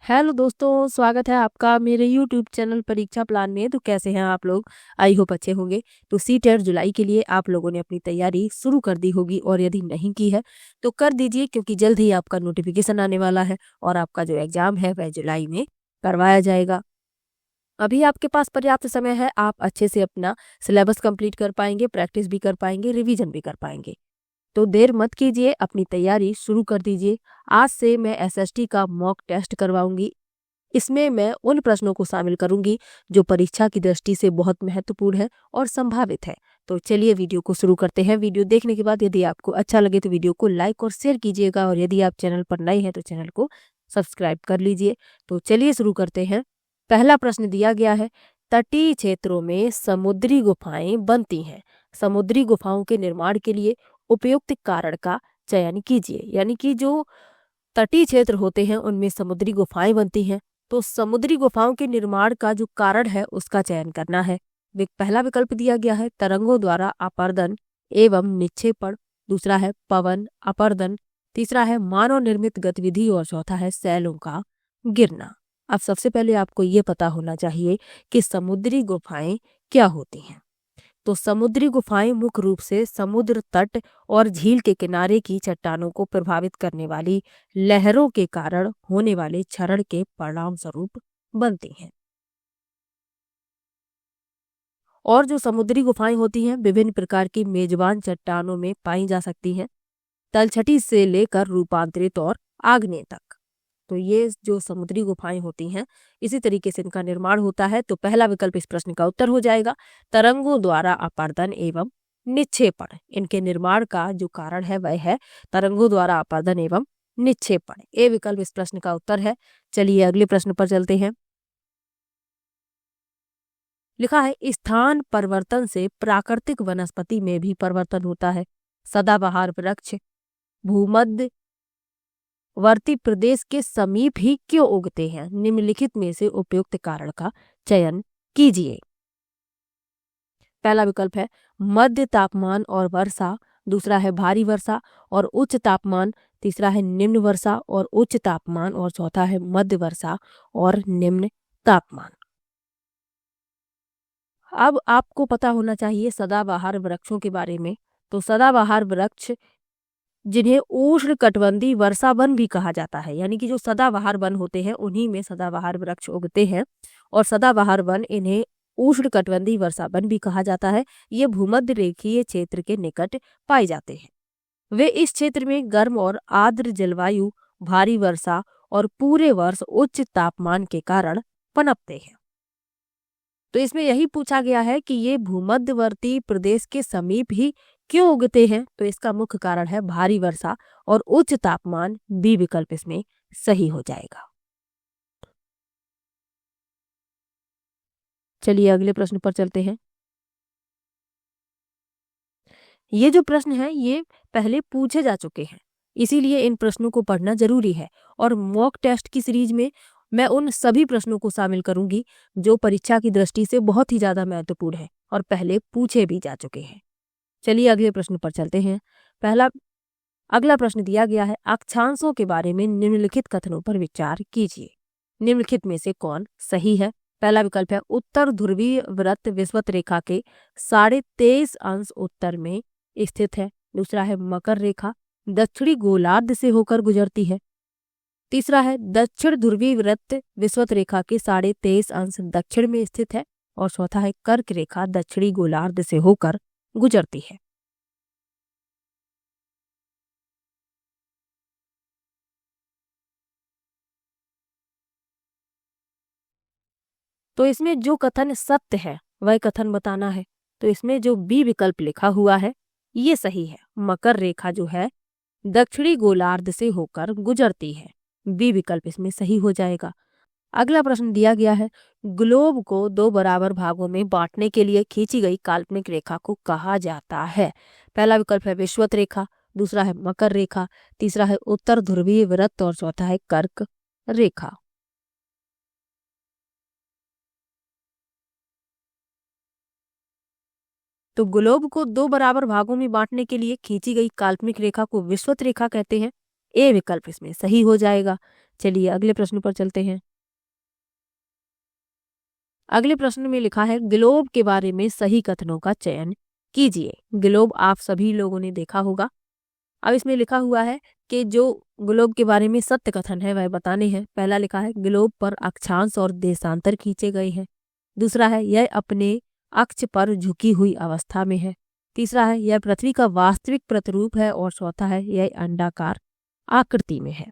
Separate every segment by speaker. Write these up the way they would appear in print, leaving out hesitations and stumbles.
Speaker 1: Hello दोस्तों, स्वागत है आपका मेरे यूट्यूब चैनल परीक्षा प्लान में। तो कैसे हैं आप लोग? आई होप अच्छे होंगे। तो सीटेट जुलाई के लिए आप लोगों ने अपनी तैयारी शुरू कर दी होगी, और यदि नहीं की है तो कर दीजिए, क्योंकि जल्द ही आपका नोटिफिकेशन आने वाला है और आपका जो एग्जाम है वह जुलाई में करवाया जाएगा। अभी आपके पास पर्याप्त समय है, आप अच्छे से अपना सिलेबस कंप्लीट कर पाएंगे, प्रैक्टिस भी कर पाएंगे, रिवीजन भी कर पाएंगे। तो देर मत कीजिए, अपनी तैयारी शुरू कर दीजिए। आज से मैं एसएसटी का मॉक टेस्ट करवाऊंगी। इसमें मैं उन प्रश्नों को शामिल करूंगी जो परीक्षा की दृष्टि से बहुत महत्वपूर्ण है और संभावित है। तो चलिए वीडियो को शुरू करते हैं। वीडियो देखने के बाद यदि आपको अच्छा लगे तो वीडियो को लाइक और शेयर कीजिएगा, और यदि आप चैनल पर नए हैं तो चैनल को सब्सक्राइब कर लीजिए। तो चलिए शुरू करते हैं। पहला प्रश्न दिया गया है, तटीय क्षेत्रों में समुद्री गुफाएं बनती हैं। समुद्री गुफाओं के निर्माण के लिए उपयुक्त कारण का चयन कीजिए। यानी कि जो तटीय क्षेत्र होते हैं उनमें समुद्री गुफाएं बनती हैं, तो समुद्री गुफाओं के निर्माण का जो कारण है उसका चयन करना है। पहला विकल्प दिया गया है तरंगों द्वारा अपरदन एवं निक्षेपण, दूसरा है पवन अपरदन, तीसरा है मानव निर्मित गतिविधि और चौथा है सैलों का गिरना। अब सबसे पहले आपको ये पता होना चाहिए कि समुद्री गुफाएं क्या होती हैं। तो समुद्री गुफाएं मुख्य रूप से समुद्र तट और झील के किनारे की चट्टानों को प्रभावित करने वाली लहरों के कारण होने वाले क्षरण के परिणाम स्वरूप बनती हैं। और जो समुद्री गुफाएं होती हैं विभिन्न प्रकार की मेजबान चट्टानों में पाई जा सकती हैं, तलछटी से लेकर रूपांतरित और आग्नेय तक। तो ये जो समुद्री गुफाएं होती हैं इसी तरीके से इनका निर्माण होता है। तो पहला विकल्प इस प्रश्न का उत्तर हो जाएगा, तरंगों द्वारा अपरदन एवं निक्षेपण। इनके निर्माण का जो कारण है वह है तरंगों द्वारा अपरदन एवं निक्षेपण। ये विकल्प इस प्रश्न का उत्तर है। चलिए अगले प्रश्न पर चलते हैं। लिखा है, स्थान परिवर्तन से प्राकृतिक वनस्पति में भी परिवर्तन होता है। सदाबहार वृक्ष भूमध्य वर्ती प्रदेश के समीप ही क्यों उगते हैं? निम्नलिखित में से उपयुक्त कारण का चयन कीजिए। पहला विकल्प है मध्य तापमान और वर्षा, दूसरा है भारी वर्षा और उच्च तापमान, तीसरा है निम्न वर्षा और उच्च तापमान, और चौथा है मध्य वर्षा और निम्न तापमान। अब आपको पता होना चाहिए सदाबहार वृक्षों के बारे में। तो सदाबहार वृक्ष जिन्हें उष्ण कटिबंधीय वर्षा वन भी कहा जाता है, यानी कि जो सदाबहार वन होते हैं उन्हीं में सदाबहार वृक्ष उगते हैं, और सदाबहार वन इन्हें उष्ण कटिबंधीय वर्षा वन भी कहा जाता है। ये भूमध्य रेखीय क्षेत्र के निकट पाए जाते हैं। वे इस क्षेत्र में गर्म और आर्द्र जलवायु, भारी वर्षा और पूरे वर्ष उच्च तापमान के कारण पनपते हैं। तो इसमें यही पूछा गया है कि ये भूमध्यवर्ती प्रदेश के समीप ही क्यों उगते हैं। तो इसका मुख्य कारण है भारी वर्षा और उच्च तापमान। बी विकल्प इसमें सही हो जाएगा। चलिए अगले प्रश्न पर चलते हैं। ये जो प्रश्न है ये पहले पूछे जा चुके हैं, इसीलिए इन प्रश्नों को पढ़ना जरूरी है। और मॉक टेस्ट की सीरीज में मैं उन सभी प्रश्नों को शामिल करूंगी जो परीक्षा की दृष्टि से बहुत ही ज्यादा महत्वपूर्ण है और पहले पूछे भी जा चुके हैं। चलिए अगले प्रश्न पर चलते हैं। अगला प्रश्न दिया गया है, अक्षांशों के बारे में निम्नलिखित कथनों पर विचार कीजिए। निम्नलिखित में से कौन सही है? पहला विकल्प है उत्तर ध्रुवीय वृत्त विषुवत रेखा के 23.5 अंश उत्तर में स्थित है। दूसरा है मकर रेखा दक्षिणी गोलार्ध से होकर गुजरती है। तीसरा है दक्षिण ध्रुवीय वृत्त विषुवत रेखा के 23.5 अंश दक्षिण में स्थित है, और चौथा है कर्क रेखा दक्षिणी गोलार्ध से होकर गुजरती है। तो इसमें जो कथन सत्य है वह कथन बताना है। तो इसमें जो बी विकल्प लिखा हुआ है ये सही है। मकर रेखा जो है दक्षिणी गोलार्ध से होकर गुजरती है। बी विकल्प इसमें सही हो जाएगा। अगला प्रश्न दिया गया है, ग्लोब को 2 बराबर भागों में बांटने के लिए खींची गई काल्पनिक रेखा को कहा जाता है। पहला विकल्प है विषुवत रेखा, दूसरा है मकर रेखा, तीसरा है उत्तर ध्रुवीय वृत्त और चौथा है कर्क रेखा। तो ग्लोब को 2 बराबर भागों में बांटने के लिए खींची गई काल्पनिक रेखा को विषुवत रेखा कहते हैं, ए विकल्प इसमें सही हो जाएगा। चलिए अगले प्रश्न पर चलते हैं। अगले प्रश्न में लिखा है ग्लोब के बारे में सही कथनों का चयन कीजिए। ग्लोब आप सभी लोगों ने देखा होगा। अब इसमें लिखा हुआ है कि जो ग्लोब के बारे में सत्य कथन है वह बताने हैं। पहला लिखा है ग्लोब पर अक्षांश और देशांतर खींचे गए हैं। दूसरा है यह अपने अक्ष पर झुकी हुई अवस्था में है। तीसरा है यह पृथ्वी का वास्तविक प्रतिरूप है और चौथा है यह अंडाकार आकृति में है।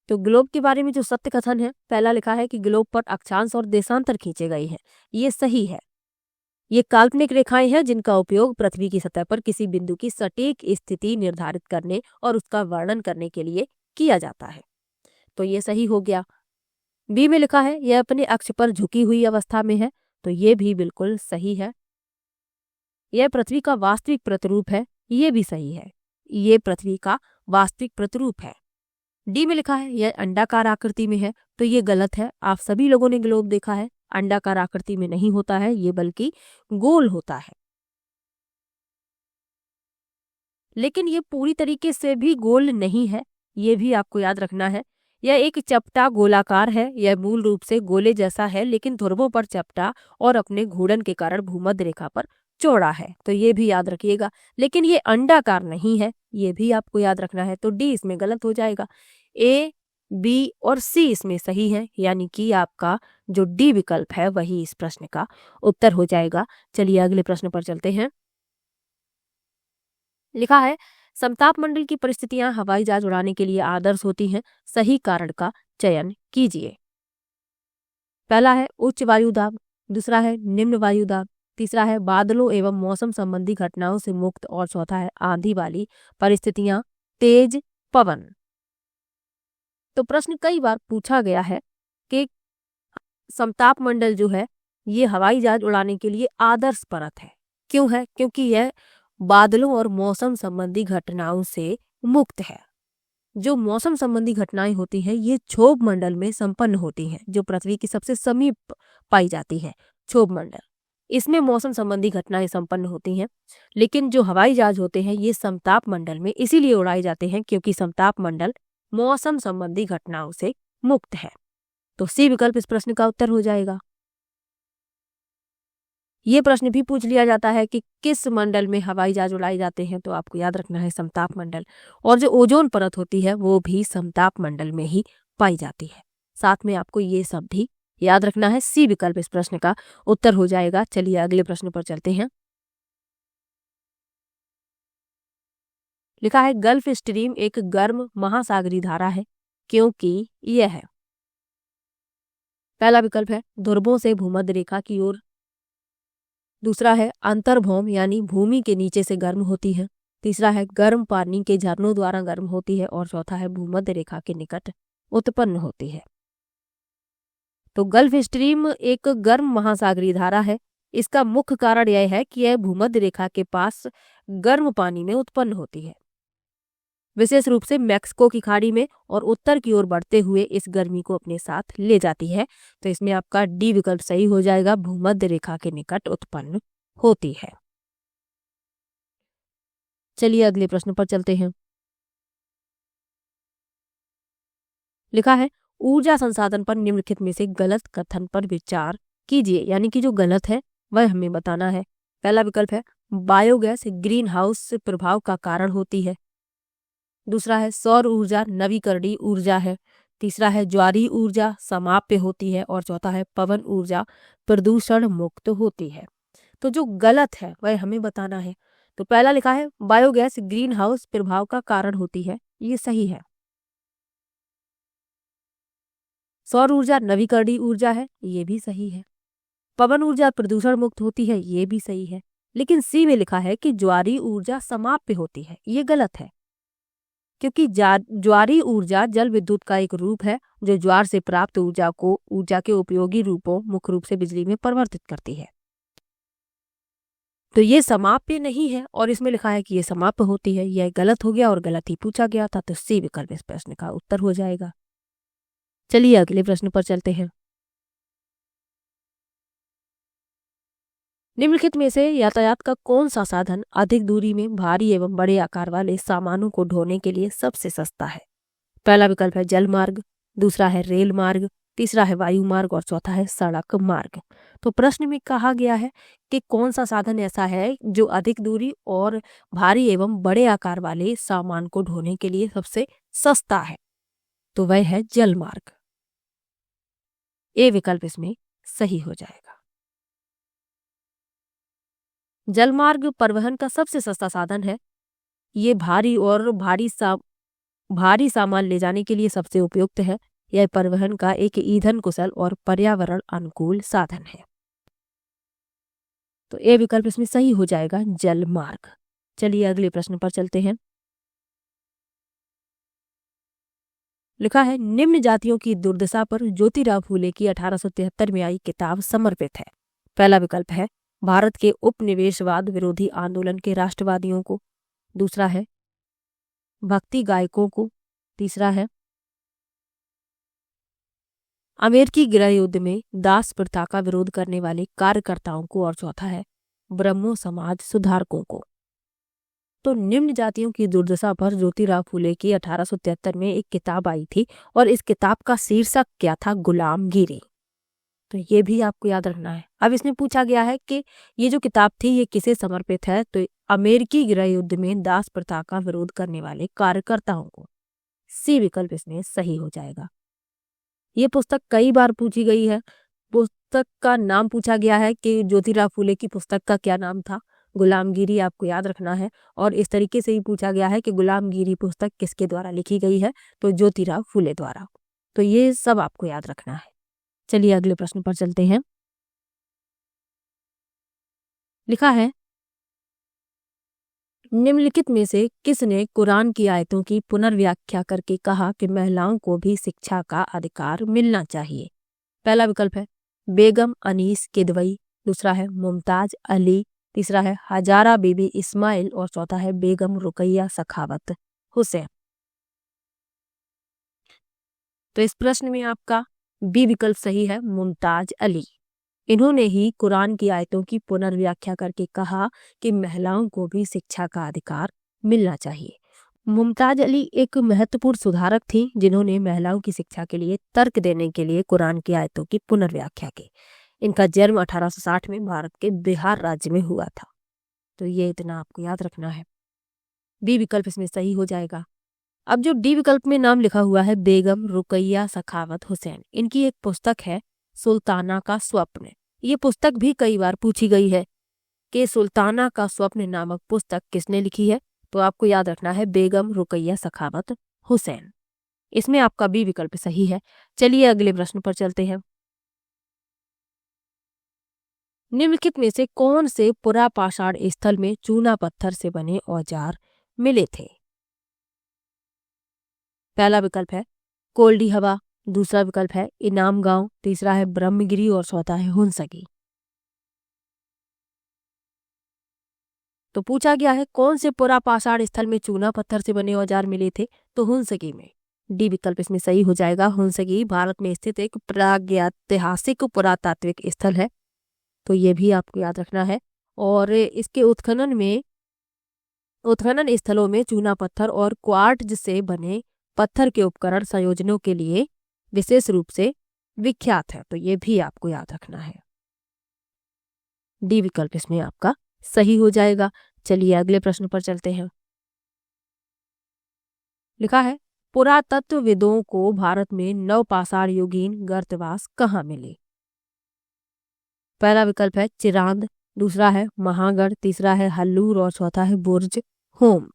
Speaker 1: तो ग्लोब के बारे में जो सत्य कथन है, पहला लिखा है कि ग्लोब पर अक्षांश और देशांतर खींचे गए हैं। ये सही है। ये काल्पनिक रेखाएं हैं जिनका उपयोग पृथ्वी की सतह पर किसी बिंदु की सटीक स्थिति निर्धारित करने और उसका वर्णन करने के लिए किया जाता है। तो ये सही हो गया। बी में लिखा है यह अपने अक्ष पर झुकी हुई अवस्था में है। तो ये भी बिल्कुल सही है। यह पृथ्वी का वास्तविक प्रतिरूप है। ये भी सही है। ये पृथ्वी का वास्तविक प्रतिरूप है। डी में लिखा है यह अंडाकार आकृति में है। तो ये गलत है। आप सभी लोगों ने ग्लोब देखा है, अंडाकार आकृति में नहीं होता है, ये बल्कि गोल होता है। लेकिन ये पूरी तरीके से भी गोल नहीं है, ये भी आपको याद रखना है। यह एक चपटा गोलाकार है। यह मूल रूप से गोले जैसा है लेकिन ध्रुवों पर चपटा और अपने घूर्णन के कारण भूमध्य रेखा पर चौड़ा है। तो ये भी याद रखिएगा। लेकिन ये अंडाकार नहीं है, ये भी आपको याद रखना है। तो डी इसमें गलत हो जाएगा। ए, बी और सी इसमें सही है, यानी कि आपका जो डी विकल्प है वही इस प्रश्न का उत्तर हो जाएगा। चलिए अगले प्रश्न पर चलते हैं। लिखा है समताप मंडल की परिस्थितियां हवाई जहाज उड़ाने के लिए आदर्श होती हैं। सही कारण का चयन कीजिए। पहला है उच्च वायु दाब, दूसरा है निम्न वायु दाब, तीसरा है बादलों एवं मौसम संबंधी घटनाओं से मुक्त और चौथा है आंधी वाली परिस्थितियां, तेज पवन। तो प्रश्न कई बार पूछा गया है कि समताप मंडल जो है ये हवाई जहाज उड़ाने के लिए आदर्श परत है। क्यों है? क्योंकि यह बादलों और मौसम संबंधी घटनाओं से मुक्त है। जो मौसम संबंधी घटनाएं होती हैं ये क्षोभ मंडल में संपन्न होती हैं, जो पृथ्वी की सबसे समीप पाई जाती है। क्षोभ मंडल, इसमें मौसम संबंधी घटनाएं संपन्न होती हैं। लेकिन जो हवाई जहाज होते हैं ये समताप मंडल में इसीलिए उड़ाए जाते हैं क्योंकि समताप मंडल मौसम संबंधी घटनाओं से मुक्त है। तो सी विकल्प इस प्रश्न का उत्तर हो जाएगा। ये प्रश्न भी पूछ लिया जाता है कि किस मंडल में हवाई जहाज उड़ाए जाते हैं, तो आपको याद रखना है समताप मंडल। और जो ओजोन परत होती है वो भी समताप मंडल में ही पाई जाती है। साथ में आपको ये सब भी याद रखना है। सी विकल्प इस प्रश्न का उत्तर हो जाएगा। चलिए अगले प्रश्न पर चलते हैं। लिखा है गल्फ स्ट्रीम एक गर्म महासागरीय धारा है क्योंकि यह है। पहला विकल्प है ध्रुवों से भूमध्य रेखा की ओर, दूसरा है अंतर्भौम यानी भूमि के नीचे से गर्म होती है, तीसरा है गर्म पानी के झरनों द्वारा गर्म होती है और चौथा है भूमध्य रेखा के निकट उत्पन्न होती है। तो गल्फ स्ट्रीम एक गर्म महासागरीय धारा है। इसका मुख्य कारण यह है कि यह भूमध्य रेखा के पास गर्म पानी में उत्पन्न होती है, विशेष रूप से मैक्सिको की खाड़ी में, और उत्तर की ओर बढ़ते हुए इस गर्मी को अपने साथ ले जाती है। तो इसमें आपका डी विकल्प सही हो जाएगा, भूमध्य रेखा के निकट उत्पन्न होती है। चलिए अगले प्रश्न पर चलते हैं। लिखा है ऊर्जा संसाधन पर निम्नलिखित में से गलत कथन पर विचार कीजिए, यानी कि जो गलत है वह हमें बताना है। पहला विकल्प है बायोगैस ग्रीन हाउस प्रभाव का कारण होती है, दूसरा है सौर ऊर्जा नवीकरणीय ऊर्जा है, तीसरा है ज्वारीय ऊर्जा समाप्य होती है और चौथा है पवन ऊर्जा प्रदूषण मुक्त होती है। तो जो गलत है वह हमें बताना है। तो पहला लिखा है बायोगैस ग्रीन हाउस प्रभाव का कारण होती है, ये सही है। सौर ऊर्जा नवीकरणीय ऊर्जा है, ये भी सही है। पवन ऊर्जा प्रदूषण मुक्त होती है, ये भी सही है। लेकिन सी में लिखा है कि ज्वारीय ऊर्जा समाप्य होती है, ये गलत है। क्योंकि ज्वारीय ऊर्जा जल विद्युत का एक रूप है जो ज्वार से प्राप्त ऊर्जा को ऊर्जा के उपयोगी रूपों मुख्य रूप से बिजली में परिवर्तित करती है। तो ये समाप्य नहीं है और इसमें लिखा है कि ये समाप्य होती है, यह गलत हो गया और गलत ही पूछा गया था। तो सी विकल्प इस प्रश्न का उत्तर हो जाएगा। चलिए अगले प्रश्न पर चलते हैं। निम्नलिखित में से यातायात का कौन सा साधन अधिक दूरी में भारी एवं बड़े आकार वाले सामानों को ढोने के लिए सबसे सस्ता है? पहला विकल्प है जल मार्ग, दूसरा है रेल मार्ग, तीसरा है वायु मार्ग और चौथा है सड़क मार्ग। तो प्रश्न में कहा गया है कि कौन सा साधन ऐसा है जो अधिक दूरी और भारी एवं बड़े आकार वाले सामान को ढोने के लिए सबसे सस्ता है? तो वह है जल मार्ग। ए विकल्प इसमें सही हो जाएगा। जलमार्ग परिवहन का सबसे सस्ता साधन है। ये भारी सामान ले जाने के लिए सबसे उपयुक्त है। यह परिवहन का एक ईंधन कुशल और पर्यावरण अनुकूल साधन है। तो ए विकल्प इसमें सही हो जाएगा, जल मार्ग। चलिए अगले प्रश्न पर चलते हैं। लिखा है निम्न जातियों की दुर्दशा पर ज्योतिराव फूले की 1873 में आई किताब समर्पित है। पहला विकल्प है भारत के उपनिवेशवाद विरोधी आंदोलन के राष्ट्रवादियों को, दूसरा है भक्ति गायकों को, तीसरा है अमेरिकी गृह युद्ध में दास प्रथा का विरोध करने वाले कार्यकर्ताओं को और चौथा है ब्रह्मो समाज सुधारकों को। तो निम्न जातियों की दुर्दशा पर ज्योतिराव फूले की 1873 में एक किताब आई थी और इस किताब का शीर्षक क्या था? गुलामगिरी। तो ये भी आपको याद रखना है। अब इसमें पूछा गया है कि ये जो किताब थी ये किसे समर्पित है? तो अमेरिकी गृह युद्ध में दास प्रथा का विरोध करने वाले कार्यकर्ताओं को। सी विकल्प इसमें सही हो जाएगा। ये पुस्तक कई बार पूछी गई है। पुस्तक का नाम पूछा गया है कि ज्योतिराव फूले की पुस्तक का क्या नाम था? गुलामगिरी आपको याद रखना है। और इस तरीके से ही पूछा गया है कि गुलामगिरी पुस्तक किसके द्वारा लिखी गई है? तो ज्योतिराव फूले द्वारा। तो ये सब आपको याद रखना है। चलिए अगले प्रश्न पर चलते हैं। लिखा है निम्नलिखित में से किसने कुरान की आयतों की पुनर्व्याख्या करके कहा कि महिलाओं को भी शिक्षा का अधिकार मिलना चाहिए? पहला विकल्प है बेगम अनीस किदवई, दूसरा है मुमताज अली, तीसरा है हजारा बीबी इस्माइल और चौथा है बेगम रुकैया सखावत हुसैन। तो इस प्रश्न में आपका बी विकल्प सही है, मुमताज अली। इन्होंने ही कुरान की आयतों की पुनर्व्याख्या करके कहा कि महिलाओं को भी शिक्षा का अधिकार मिलना चाहिए। मुमताज अली एक महत्वपूर्ण सुधारक थी जिन्होंने महिलाओं की शिक्षा के लिए तर्क देने के लिए कुरान की आयतों की पुनर्व्याख्या की। इनका जन्म 1860 में भारत के बिहार राज्य में हुआ था। तो ये इतना आपको याद रखना है। बी विकल्प इसमें सही हो जाएगा। अब जो डी विकल्प में नाम लिखा हुआ है बेगम रुकैया सखावत हुसैन, इनकी एक पुस्तक है सुल्ताना का स्वप्न। ये पुस्तक भी कई बार पूछी गई है कि सुल्ताना का स्वप्न नामक पुस्तक किसने लिखी है? तो आपको याद रखना है बेगम रुकैया सखावत हुसैन। इसमें आपका बी विकल्प सही है। चलिए अगले प्रश्न पर चलते हैं। निम्नलिखित में से कौन से पुरापाषाण स्थल में चूना पत्थर से बने औजार मिले थे? पहला विकल्प है कोल्डी हवा, दूसरा विकल्प है इनाम गांव, तीसरा है ब्रह्मगिरी और चौथा है हुंसगी। तो पूछा गया है कौन से पुरापाषाण स्थल में चूना पत्थर से बने औजार मिले थे? तो हुंसगी में। डी विकल्प इसमें सही हो जाएगा। हुंसगी भारत में स्थित एक प्रागैतिहासिक पुरातात्विक स्थल है। तो ये भी आपको याद रखना है। और इसके उत्खनन स्थलों में चूना पत्थर और क्वार्ट्ज से बने पत्थर के उपकरण संयोजनों के लिए विशेष रूप से विख्यात है। तो ये भी आपको याद रखना है। डी विकल्प इसमें आपका सही हो जाएगा। चलिए अगले प्रश्न पर चलते हैं। लिखा है पुरातत्वविदों को भारत में नवपाषाण युगीन गर्तवास कहाँ मिले? पहला विकल्प है चिरांद, दूसरा है महागढ़, तीसरा है हल्लूर और चौथा है बुर्ज होम।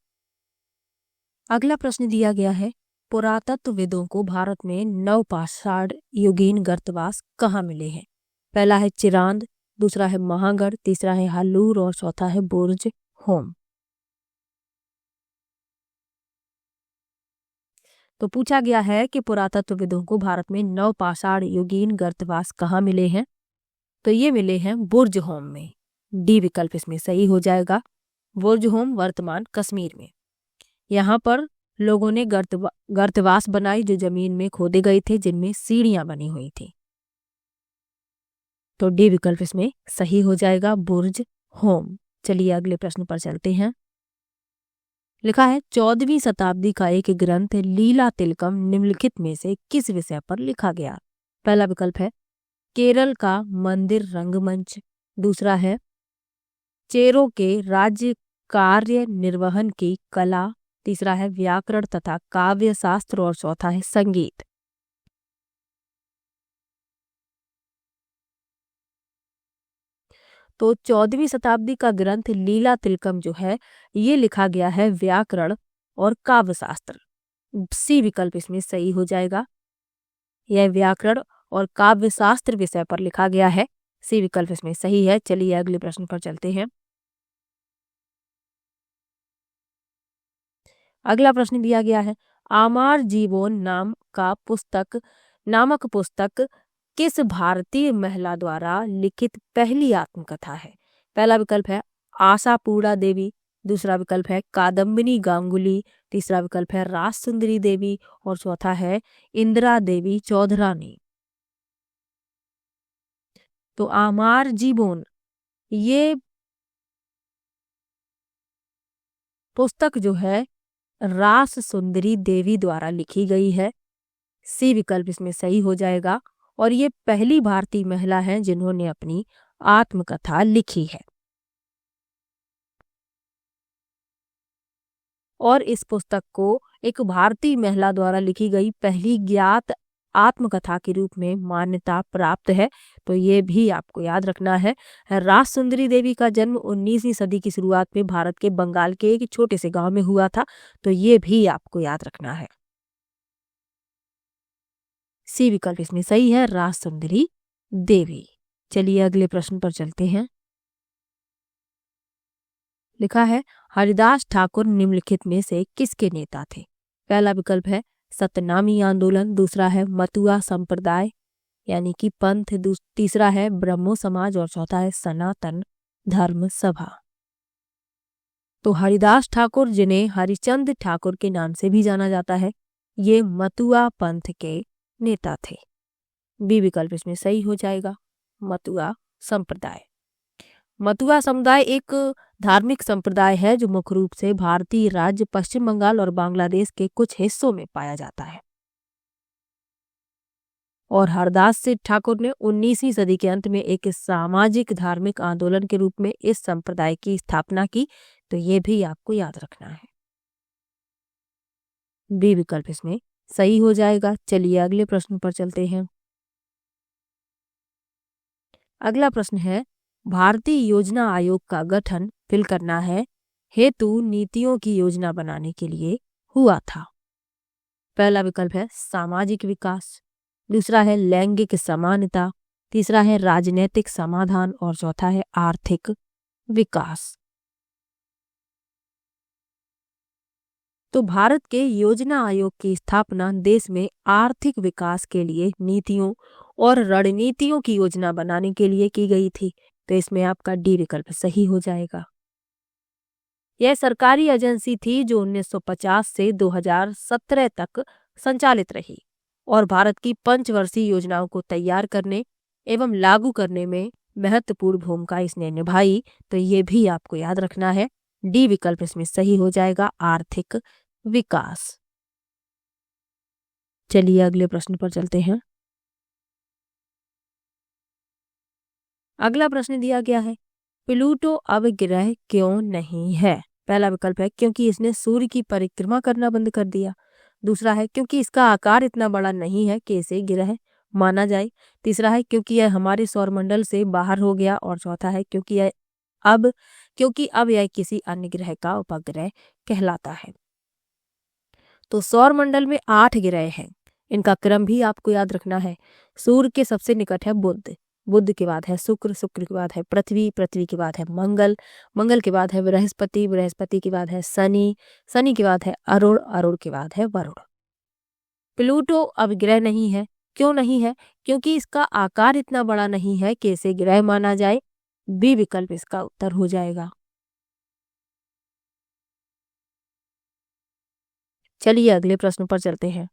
Speaker 1: अगला प्रश्न दिया गया है पुरातत्वविदों को भारत में नवपाषाण युगीन गर्तवास कहाँ मिले हैं? पहला है चिरांद, दूसरा है महागढ़, तीसरा है हल्लूर और चौथा है बुर्ज होम। तो पूछा गया है कि पुरातत्वविदों को भारत में नवपाषाण युगीन गर्तवास कहाँ मिले हैं? तो ये मिले हैं बुर्ज होम में। डी विकल्प इसमें सही हो जाएगा। बुर्ज होम वर्तमान कश्मीर में। यहाँ पर लोगों ने गर्तवास बनाई जो जमीन में खोदे गए थे, जिनमें सीढ़ियां बनी हुई थी। तो डी विकल्प इसमें सही हो जाएगा, बुर्ज होम। चलिए अगले प्रश्न पर चलते हैं। लिखा है 14वीं शताब्दी का एक ग्रंथ लीला तिलकम निम्नलिखित में से किस विषय पर लिखा गया। पहला विकल्प है केरल का मंदिर रंगमंच, दूसरा है चेरों के राज्य कार्य निर्वहन की कला, तीसरा है व्याकरण तथा काव्य शास्त्र और चौथा है संगीत। तो 14वीं शताब्दी का ग्रंथ लीला तिलकम जो है ये लिखा गया है व्याकरण और काव्य शास्त्र। सी विकल्प इसमें सही हो जाएगा। यह व्याकरण और काव्य शास्त्र विषय पर लिखा गया है। सी विकल्प इसमें सही है। चलिए अगले प्रश्न पर चलते हैं। अगला प्रश्न दिया गया है आमार जीवोन नामक पुस्तक किस भारतीय महिला द्वारा लिखित पहली आत्मकथा है। पहला विकल्प है आशापूर्णा देवी, दूसरा विकल्प है कादम्बिनी गांगुली, तीसरा विकल्प है राज सुंदरी देवी और चौथा है इंदिरा देवी चौधरानी। तो आमार जीवोन ये पुस्तक जो है रास सुंदरी देवी द्वारा लिखी गई है। सी विकल्प इसमें सही हो जाएगा और ये पहली भारतीय महिला हैं जिन्होंने अपनी आत्मकथा लिखी है। और इस पुस्तक को एक भारतीय महिला द्वारा लिखी गई पहली ज्ञात आत्मकथा के रूप में मान्यता प्राप्त है। तो ये भी आपको याद रखना है। राज सुंदरी देवी का जन्म 19वीं सदी की शुरुआत में भारत के बंगाल के एक छोटे से गांव में हुआ था। तो ये भी आपको याद रखना है। सी विकल्प इसमें सही है, राज सुंदरी देवी। चलिए अगले प्रश्न पर चलते हैं। लिखा है हरिदास ठाकुर निम्नलिखित में से किसके नेता थे। पहला विकल्प है सतनामी आंदोलन, दूसरा है मतुआ संप्रदाय यानी कि पंथ, तीसरा है ब्रह्मो समाज और चौथा है सनातन धर्म सभा। तो हरिदास ठाकुर जिन्हें हरिचंद ठाकुर के नाम से भी जाना जाता है ये मतुआ पंथ के नेता थे। बी विकल्प इसमें सही हो जाएगा, मतुआ संप्रदाय। मतुआ समुदाय एक धार्मिक संप्रदाय है जो मुख्य रूप से भारतीय राज्य पश्चिम बंगाल और बांग्लादेश के कुछ हिस्सों में पाया जाता है। और हरदास सिंह ठाकुर ने 19वीं सदी के अंत में एक सामाजिक धार्मिक आंदोलन के रूप में इस संप्रदाय की स्थापना की। तो ये भी आपको याद रखना है। बी विकल्प इसमें सही हो जाएगा। चलिए अगले प्रश्न पर चलते हैं। अगला प्रश्न है भारतीय योजना आयोग का गठन फिल करना है हेतु नीतियों की योजना बनाने के लिए हुआ था। पहला विकल्प है सामाजिक विकास, दूसरा है लैंगिक समानता, तीसरा है राजनीतिक समाधान और चौथा है आर्थिक विकास। तो भारत के योजना आयोग की स्थापना देश में आर्थिक विकास के लिए नीतियों और रणनीतियों की योजना बनाने के लिए की गई थी। तो इसमें आपका डी विकल्प सही हो जाएगा। यह सरकारी एजेंसी थी जो 1950 से 2017 तक संचालित रही और भारत की पंचवर्षीय योजनाओं को तैयार करने एवं लागू करने में महत्वपूर्ण भूमिका इसने निभाई। तो ये भी आपको याद रखना है। डी विकल्प इसमें सही हो जाएगा, आर्थिक विकास। चलिए अगले प्रश्न पर चलते हैं। अगला प्रश्न दिया गया है प्लूटो अब ग्रह क्यों नहीं है। पहला विकल्प है क्योंकि इसने सूर्य की परिक्रमा करना बंद कर दिया, दूसरा है क्योंकि इसका आकार इतना बड़ा नहीं है कि इसे ग्रह माना जाए, तीसरा है क्योंकि यह हमारे सौरमंडल से बाहर हो गया और चौथा है क्योंकि अब यह किसी अन्य ग्रह का उपग्रह कहलाता है। तो सौरमंडल में 8 ग्रह हैं। इनका क्रम भी आपको याद रखना है। सूर्य के सबसे निकट है बुध, बुध के बाद है शुक्र, शुक्र के बाद है पृथ्वी, पृथ्वी के बाद है मंगल, मंगल के बाद है बृहस्पति, बृहस्पति के बाद है शनि, शनि के बाद है अरुण, अरुण के बाद है वरुण। प्लूटो अब ग्रह नहीं है। क्यों नहीं है? क्योंकि इसका आकार इतना बड़ा नहीं है कि इसे ग्रह माना जाए। बी विकल्प इसका उत्तर हो जाएगा। चलिए अगले प्रश्न पर चलते हैं।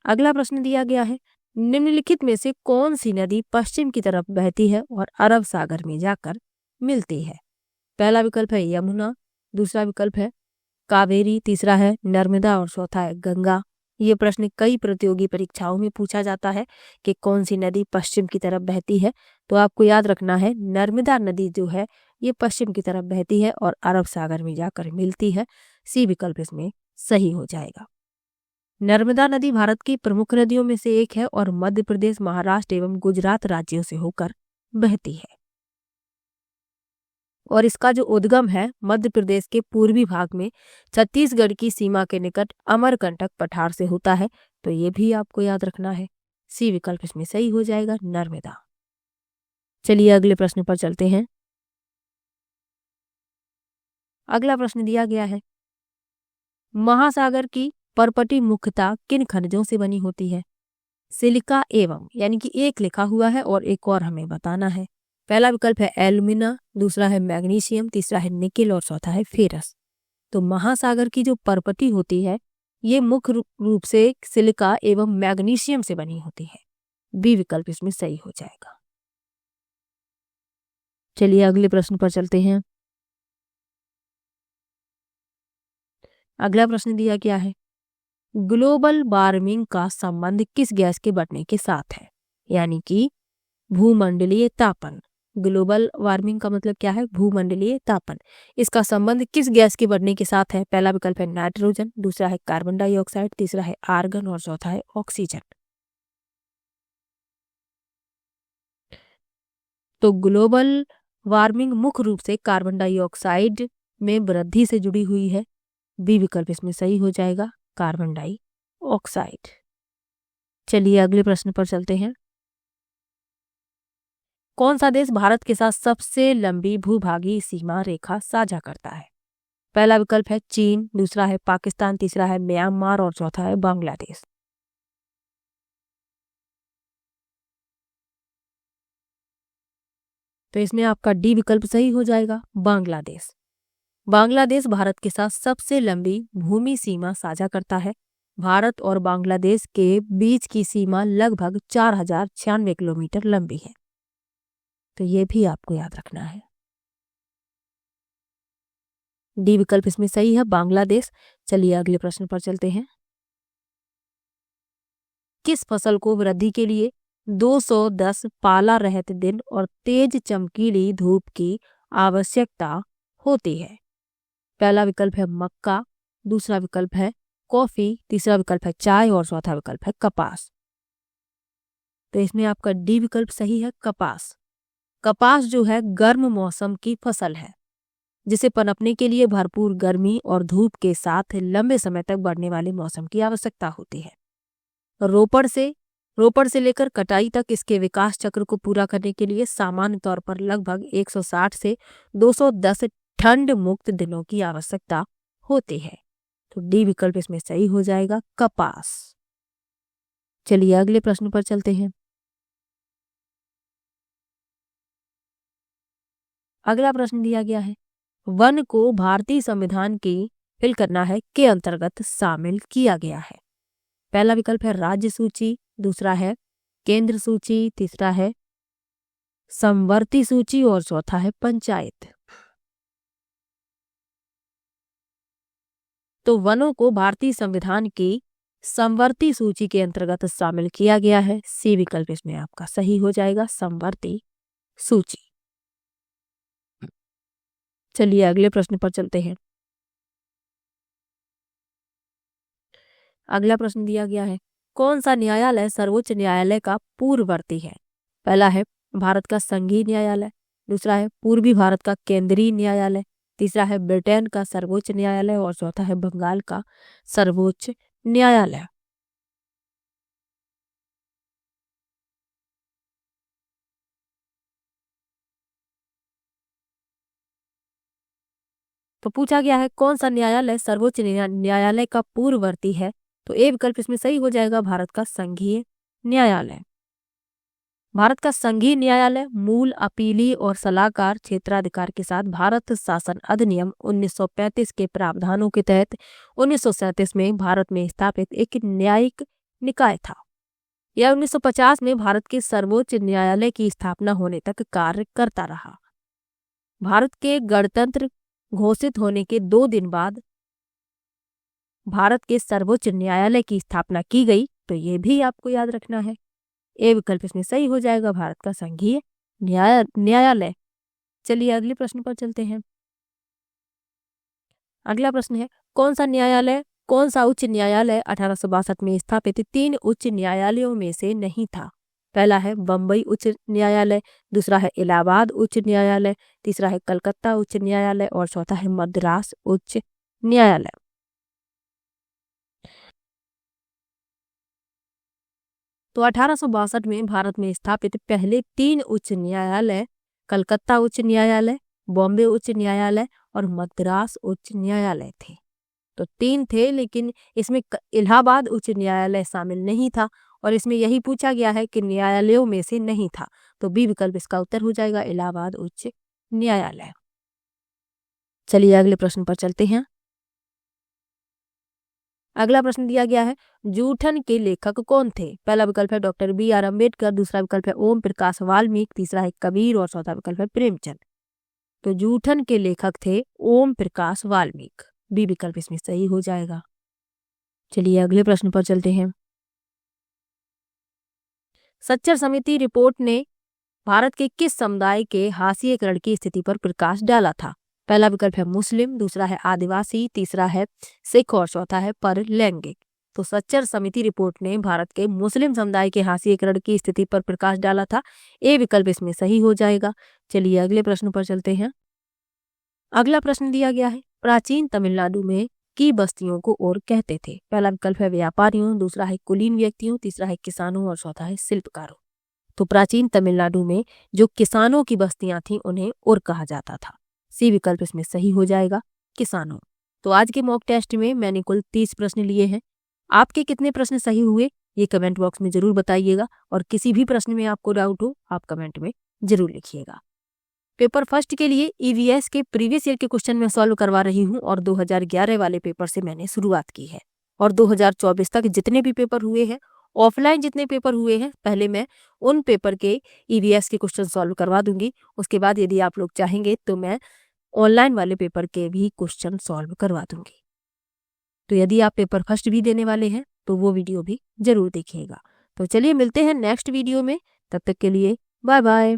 Speaker 1: अगला प्रश्न दिया गया है निम्नलिखित में से कौन सी नदी पश्चिम की तरफ बहती है और अरब सागर में जाकर मिलती है? पहला विकल्प है यमुना, दूसरा विकल्प है कावेरी, तीसरा है नर्मदा और चौथा है गंगा। ये प्रश्न कई प्रतियोगी परीक्षाओं में पूछा जाता है कि कौन सी नदी पश्चिम की तरफ बहती है। तो आपको याद रखना है नर्मदा नदी जो है ये पश्चिम की तरफ बहती है और अरब सागर में जाकर मिलती है। सी विकल्प इसमें सही हो जाएगा। नर्मदा नदी भारत की प्रमुख नदियों में से एक है और मध्य प्रदेश, महाराष्ट्र एवं गुजरात राज्यों से होकर बहती है और इसका जो उद्गम है मध्य प्रदेश के पूर्वी भाग में छत्तीसगढ़ की सीमा के निकट अमरकंटक पठार से होता है। तो ये भी आपको याद रखना है। सी विकल्प इसमें सही हो जाएगा, नर्मदा। चलिए अगले प्रश्न पर चलते हैं। अगला प्रश्न दिया गया है, महासागर की परपटी मुख्यतः किन खनिजों से बनी होती है? सिलिका एवं, यानी कि एक लिखा हुआ है और एक और हमें बताना है। पहला विकल्प है एल्यूमिना, दूसरा है मैग्नीशियम, तीसरा है निकेल और चौथा है फेरस। तो महासागर की जो परपटी होती है ये मुख्य रूप से सिलिका एवं मैग्नीशियम से बनी होती है। बी विकल्प इसमें सही हो जाएगा। चलिए अगले प्रश्न पर चलते हैं। अगला प्रश्न दिया गया है, ग्लोबल वार्मिंग का संबंध किस गैस के बढ़ने के साथ है? यानी कि भूमंडलीय तापन। ग्लोबल वार्मिंग का मतलब क्या है? भूमंडलीय तापन। इसका संबंध किस गैस के बढ़ने के साथ है? पहला विकल्प है नाइट्रोजन, दूसरा है कार्बन डाइऑक्साइड, तीसरा है आर्गन और चौथा है ऑक्सीजन। तो ग्लोबल वार्मिंग मुख्य रूप से कार्बन डाइऑक्साइड में वृद्धि से जुड़ी हुई है। बी विकल्प इसमें सही हो जाएगा, कार्बन डाइऑक्साइड। चलिए अगले प्रश्न पर चलते हैं। कौन सा देश भारत के साथ सबसे लंबी भूभागीय सीमा रेखा साझा करता है? पहला विकल्प है चीन, दूसरा है पाकिस्तान, तीसरा है म्यांमार और चौथा है बांग्लादेश। तो इसमें आपका डी विकल्प सही हो जाएगा, बांग्लादेश। बांग्लादेश भारत के साथ सबसे लंबी भूमि सीमा साझा करता है। भारत और बांग्लादेश के बीच की सीमा लगभग 4096 किलोमीटर लंबी है। तो ये भी आपको याद रखना है। डी विकल्प इसमें सही है, बांग्लादेश। चलिए अगले प्रश्न पर चलते हैं। किस फसल को वृद्धि के लिए 210 पाला रहते दिन और तेज चमकीली धूप की आवश्यकता होती है? पहला विकल्प है मक्का, दूसरा विकल्प है कॉफी, तीसरा विकल्प है चाय और चौथा विकल्प है कपास। तो इसमें आपका डी विकल्प सही है, कपास। कपास जो है गर्म मौसम की फसल है जिसे पनपने के लिए भरपूर गर्मी और धूप के साथ लंबे समय तक बढ़ने वाले मौसम की आवश्यकता होती है। रोपण से लेकर कटाई तक इसके विकास चक्र को पूरा करने के लिए सामान्य तौर पर लगभग 160 से 210 ठंड मुक्त दिनों की आवश्यकता होती है। तो डी विकल्प इसमें सही हो जाएगा, कपास। चलिए अगले प्रश्न पर चलते हैं। अगला प्रश्न दिया गया है, वन को भारतीय संविधान की फिल करना है के अंतर्गत शामिल किया गया है? पहला विकल्प है राज्य सूची, दूसरा है केंद्र सूची, तीसरा है समवर्ती सूची और चौथा है पंचायत। तो वनों को भारतीय संविधान की समवर्ती सूची के अंतर्गत शामिल किया गया है। सी विकल्प इसमें आपका सही हो जाएगा, समवर्ती सूची। चलिए अगले प्रश्न पर चलते हैं। अगला प्रश्न दिया गया है, कौन सा न्यायालय सर्वोच्च न्यायालय का पूर्ववर्ती है? पहला है भारत का संघीय न्यायालय, दूसरा है पूर्वी भारत का केंद्रीय न्यायालय, तीसरा है ब्रिटेन का सर्वोच्च न्यायालय और चौथा है बंगाल का सर्वोच्च न्यायालय। तो पूछा गया है कौन सा न्यायालय सर्वोच्च न्यायालय का पूर्ववर्ती है? तो ए विकल्प इसमें सही हो जाएगा, भारत का संघीय न्यायालय। भारत का संघीय न्यायालय मूल अपीली और सलाहकार क्षेत्राधिकार के साथ भारत शासन अधिनियम 1935 के प्रावधानों के तहत 1937 में भारत में स्थापित एक न्यायिक निकाय था। यह 1950 में भारत के सर्वोच्च न्यायालय की स्थापना होने तक कार्य करता रहा। भारत के गणतंत्र घोषित होने के 2 दिन बाद भारत के सर्वोच्च न्यायालय की स्थापना की गई, तो ये भी आपको याद रखना है। ए विकल्प इसमें सही हो जाएगा, भारत का संघीय न्यायालय। चलिए अगले प्रश्न पर चलते हैं। अगला प्रश्न है, कौन सा उच्च न्यायालय 1862 में स्थापित 3 उच्च न्यायालयों में से नहीं था? पहला है बम्बई उच्च न्यायालय, दूसरा है इलाहाबाद उच्च न्यायालय, तीसरा है कलकत्ता उच्च न्यायालय और चौथा है मद्रास उच्च न्यायालय। तो 1862 में भारत में स्थापित पहले 3 उच्च न्यायालय कलकत्ता उच्च न्यायालय, बॉम्बे उच्च न्यायालय और मद्रास उच्च न्यायालय थे। तो 3 थे, लेकिन इसमें इलाहाबाद उच्च न्यायालय शामिल नहीं था और इसमें यही पूछा गया है कि न्यायालयों में से नहीं था, तो बी विकल्प इसका उत्तर हो जाएगा, इलाहाबाद उच्च न्यायालय। चलिए अगले प्रश्न पर चलते हैं। अगला प्रश्न दिया गया है, जूठन के लेखक कौन थे? पहला विकल्प है डॉक्टर बी.आर. अम्बेडकर, दूसरा विकल्प है ओम प्रकाश वाल्मीकि, तीसरा है कबीर और चौथा विकल्प है प्रेमचंद। तो जूठन के लेखक थे ओम प्रकाश वाल्मीकि, बी विकल्प इसमें सही हो जाएगा। चलिए अगले प्रश्न पर चलते हैं। सच्चर समिति रिपोर्ट ने भारत के किस समुदाय के हाशिएकरण की स्थिति पर प्रकाश डाला था? पहला विकल्प है मुस्लिम, दूसरा है आदिवासी, तीसरा है सिख और चौथा है परलैंगिक। तो सच्चर समिति रिपोर्ट ने भारत के मुस्लिम समुदाय के हाशिएकरण की स्थिति पर प्रकाश डाला था, ए विकल्प इसमें सही हो जाएगा। चलिए अगले प्रश्न पर चलते हैं। अगला प्रश्न दिया गया है, प्राचीन तमिलनाडु में की बस्तियों को और कहते थे? पहला विकल्प है व्यापारियों, दूसरा है कुलीन व्यक्तियों, तीसरा है किसानों और चौथा है शिल्पकारों। तो प्राचीन तमिलनाडु में जो किसानों की बस्तियां थीं उन्हें और कहा जाता था, सी विकल्प इसमें सही हो जाएगा, किसानों। तो आज के मॉक टेस्ट में मैंने कुल 30 प्रश्न लिए हैं। आपके कितने प्रश्न सही हुए ये कमेंट बॉक्स में जरूर बताइएगा और किसी भी प्रश्न में आपको डाउट हो आप कमेंट में जरूर लिखिएगा। पेपर फर्स्ट के लिए ईवीएस के प्रीवियस ईयर के क्वेश्चन में सॉल्व करवा रही हूँ और 2011 वाले पेपर से मैंने शुरुआत की है और 2024 तक जितने भी पेपर हुए हैं, ऑफलाइन जितने पेपर हुए हैं, पहले मैं उन पेपर के ईवीएस के क्वेश्चन सॉल्व करवा दूंगी। उसके बाद यदि आप लोग चाहेंगे तो मैं ऑनलाइन वाले पेपर के भी क्वेश्चन सॉल्व करवा दूंगी। तो यदि आप पेपर फर्स्ट भी देने वाले हैं तो वो वीडियो भी जरूर देखिएगा। तो चलिए मिलते हैं नेक्स्ट वीडियो में, तब तक के लिए बाय बाय।